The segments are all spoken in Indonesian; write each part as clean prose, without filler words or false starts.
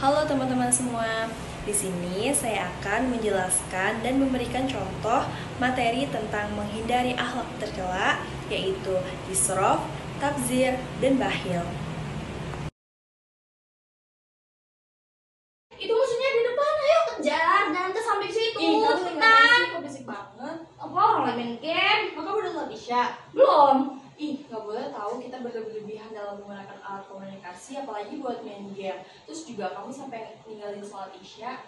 Halo teman-teman semua, di sini saya akan menjelaskan dan memberikan contoh materi tentang menghindari akhlak tercela, yaitu israf, tabzir, dan bakhil. Itu musuhnya di depan, ayo kejar, jangan sampai ke situ. Ih, kamu cepetan. sih, kok berisik banget. Apa orang lagi main game? Kamu udah latih Isya? Belum. Ih, nggak boleh tahu kita berlebihan dalam menggunakan alat komunikasi, apalagi buat main game. Terus juga kamu sampai ninggalin sholat Isya.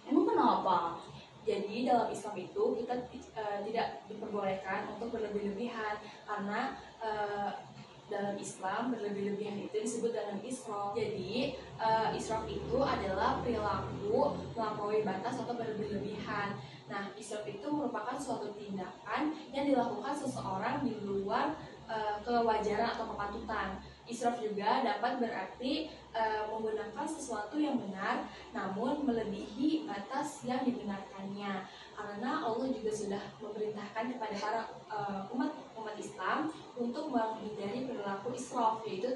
Emang kenapa? Jadi dalam Islam itu kita tidak diperbolehkan untuk berlebih-lebihan karena dalam Islam berlebih-lebihan itu disebut dengan israf. Jadi israf itu adalah perilaku melampaui batas atau berlebih-lebihan. Nah, israf itu merupakan suatu tindakan yang dilakukan seseorang di luar kewajaran atau kepatutan. Israf juga dapat berarti menggunakan sesuatu yang benar namun melebihi batas yang dibenarkannya, karena Allah juga sudah memerintahkan kepada para umat Islam untuk menghindari perilaku israf, yaitu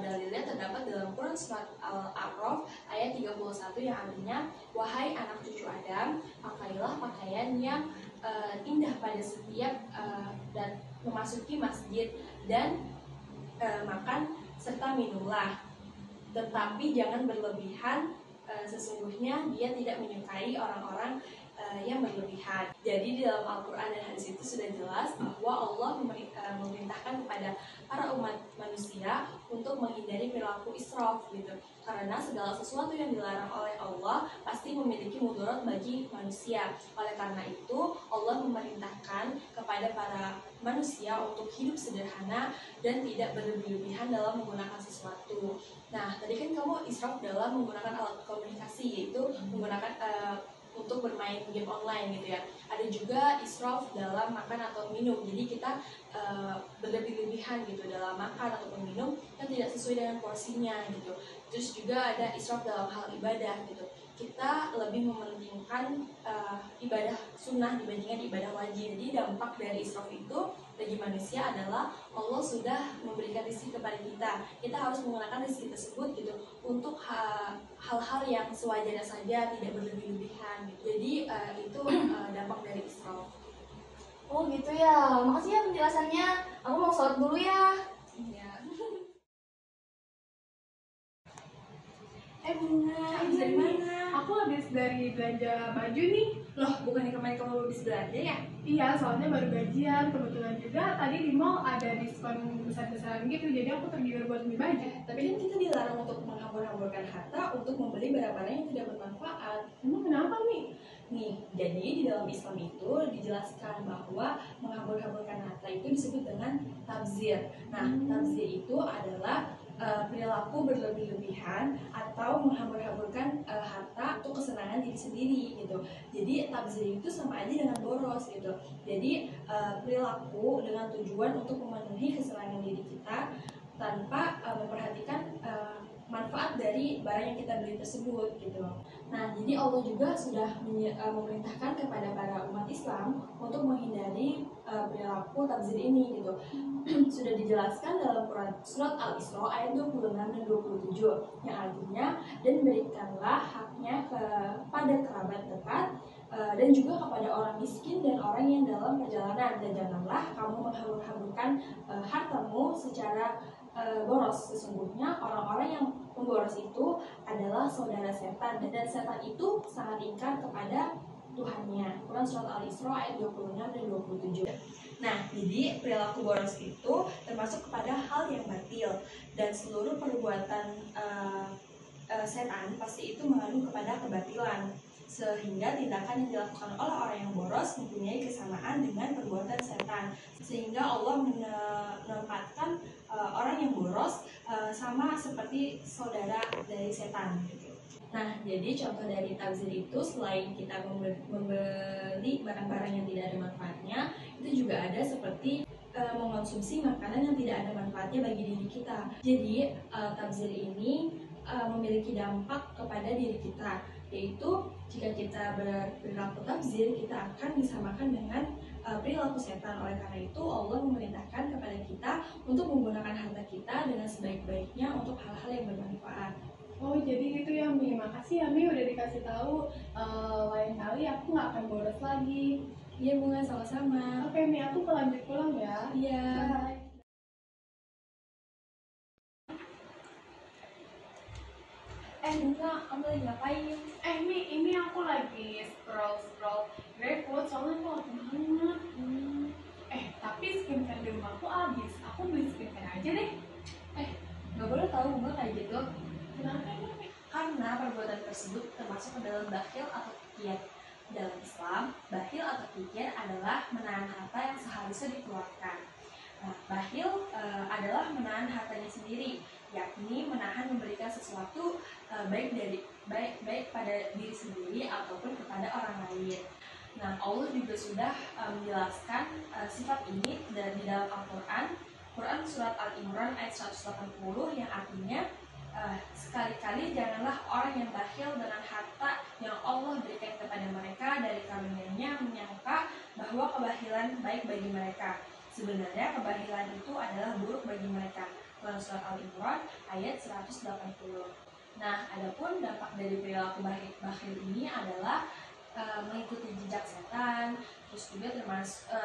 dalilnya terdapat dalam Quran surat Al-A'raf ayat 31 yang artinya, wahai anak cucu Adam, pakailah pakaian yang indah pada setiap dan memasuki masjid dan makan serta minumlah, tetapi jangan berlebihan, sesungguhnya dia tidak menyukai orang-orang yang berlebihan. Jadi di dalam Al-Quran dan hadis itu sudah jelas bahwa Allah memerintahkan kepada para umat manusia untuk menghindari perilaku israf gitu. Karena segala sesuatu yang dilarang oleh Allah pasti memiliki mudarat bagi manusia. Oleh karena itu Allah memerintahkan kepada para manusia untuk hidup sederhana dan tidak berlebihan dalam menggunakan sesuatu. Nah, tadi kan kamu israf dalam menggunakan alat komunikasi, yaitu menggunakan untuk bermain game online gitu ya. Ada juga israf dalam makan atau minum. Jadi kita berlebih-lebihan gitu dalam makan ataupun minum yang tidak sesuai dengan porsinya gitu. Terus juga ada israf dalam hal ibadah gitu. Kita lebih mementingkan ibadah sunnah dibandingkan ibadah wajib. Jadi dampak dari israf itu bagi manusia adalah Allah sudah memberikan rezeki kepada kita. Kita harus menggunakan rezeki tersebut gitu untuk hal-hal yang sewajarnya saja, tidak berlebih-lebihan gitu. Jadi itu dampak dari israf. Oh gitu ya, makasih ya penjelasannya. Aku mau sholat dulu ya. Iya. Bunga, Habis dari mana? Aku habis dari belanja baju nih. Loh, bukannya kemarin kamu habis belanja ya? Iya, soalnya baru gajian. Kebetulan juga tadi di mall ada diskon besar-besaran gitu. Jadi aku tergiur buat beli baju. Tapi kan kita dilarang untuk menghambur-hamburkan harta untuk membeli barang-barang yang tidak bermanfaat. Emang kenapa nih? Nih, jadi di dalam Islam itu dijelaskan bahwa menghambur-hamburkan harta itu disebut dengan tabzir. Nah, tabzir itu adalah perilaku berlebih-lebihan atau menghambur-hamburkan harta untuk kesenangan diri sendiri gitu. Jadi tabzir itu sama aja dengan boros gitu. Jadi perilaku dengan tujuan untuk memenuhi kesenangan diri kita tanpa memperhatikan manfaat dari barang yang kita beli tersebut gitu. Nah, jadi Allah juga sudah memerintahkan kepada para umat Islam untuk menghindari perilaku tabzir ini gitu. Sudah dijelaskan dalam Quran surat Al-Isra ayat 26 dan 27 yang artinya, dan berikanlah haknya kepada kerabat dekat dan juga kepada orang miskin dan orang yang dalam perjalanan, dan janganlah kamu menghambur-hamburkan hartamu secara boros. Sesungguhnya orang-orang yang memboros itu adalah saudara setan, dan setan itu sangat ingkar kepada Tuhannya. Quran surat Al-Isra ayat 26 dan 27. Nah, jadi perilaku boros itu termasuk kepada hal yang batil, dan seluruh perbuatan setan pasti itu mengandung kepada kebatilan, sehingga tindakan yang dilakukan oleh orang yang boros mempunyai kesamaan dengan perbuatan setan, sehingga Allah menempatkan orang yang boros sama seperti saudara dari setan gitu. Nah, jadi contoh dari tabzir itu selain kita membeli barang-barang yang tidak ada manfaatnya, itu juga ada seperti mengonsumsi makanan yang tidak ada manfaatnya bagi diri kita. Jadi tabzir ini memiliki dampak kepada diri kita, yaitu jika kita berperilaku tabzir, kita akan disamakan dengan perilaku setan. Oleh karena itu Allah memerintahkan kepada kita untuk menggunakan harta kita dengan sebaik-baiknya untuk hal-hal yang bermanfaat. Oh jadi gitu ya Mi, makasih ya Mi udah dikasih tahu. Lain kali aku nggak akan bolos lagi. Iya Bunga, sama-sama. Oke Mi, aku lanjut pulang ya. Iya. Bye. Bunga, kamu lagi ngapain? Mi, ini aku lagi scroll GrabFood soalnya tuh lapar banget. Tapi skincare di rumahku habis. Aku beli skincare aja deh. Gak boleh tahu Bunga kayak gitu. Kenapa emang Mi? Karena perbuatan tersebut termasuk ke dalam bakhil atau kikir. Dalam Islam, bakhil atau kikir adalah menahan harta yang seharusnya dikeluarkan. Nah, bakhil adalah menahan hartanya sendiri, yakni menahan memberikan sesuatu baik pada diri sendiri ataupun kepada orang lain. Nah, Allah juga sudah menjelaskan sifat ini di dalam Al-Quran. Quran surat Al-Imran ayat 180 yang artinya sekali-kali janganlah orang yang bakhil dengan harta yang Allah berikan kepada mereka dari karunia-Nya menyangka bahwa kebahilan baik bagi mereka. Sebenarnya kebahilan itu adalah buruk bagi mereka. Quran surat Al-Imran ayat 180. Nah, adapun dampak dari perilaku bakhil ini adalah mengikuti jejak setan, terus juga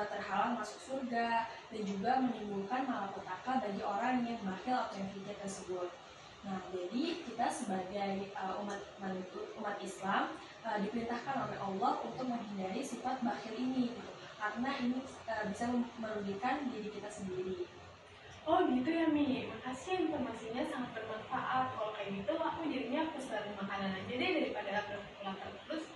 terhalang masuk surga, dan juga menimbulkan malapetaka bagi orang yang bakhil atau yang kikir tersebut. Nah, jadi kita sebagai umat Islam diperintahkan oleh Allah untuk menghindari sifat bakhil ini, gitu. Karena ini bisa merugikan diri kita sendiri. Oh gitu ya Mi, makasih informasinya sangat bermanfaat. Kalau kayak gitu aku jadinya pesan makanan aja deh daripada lapar terus.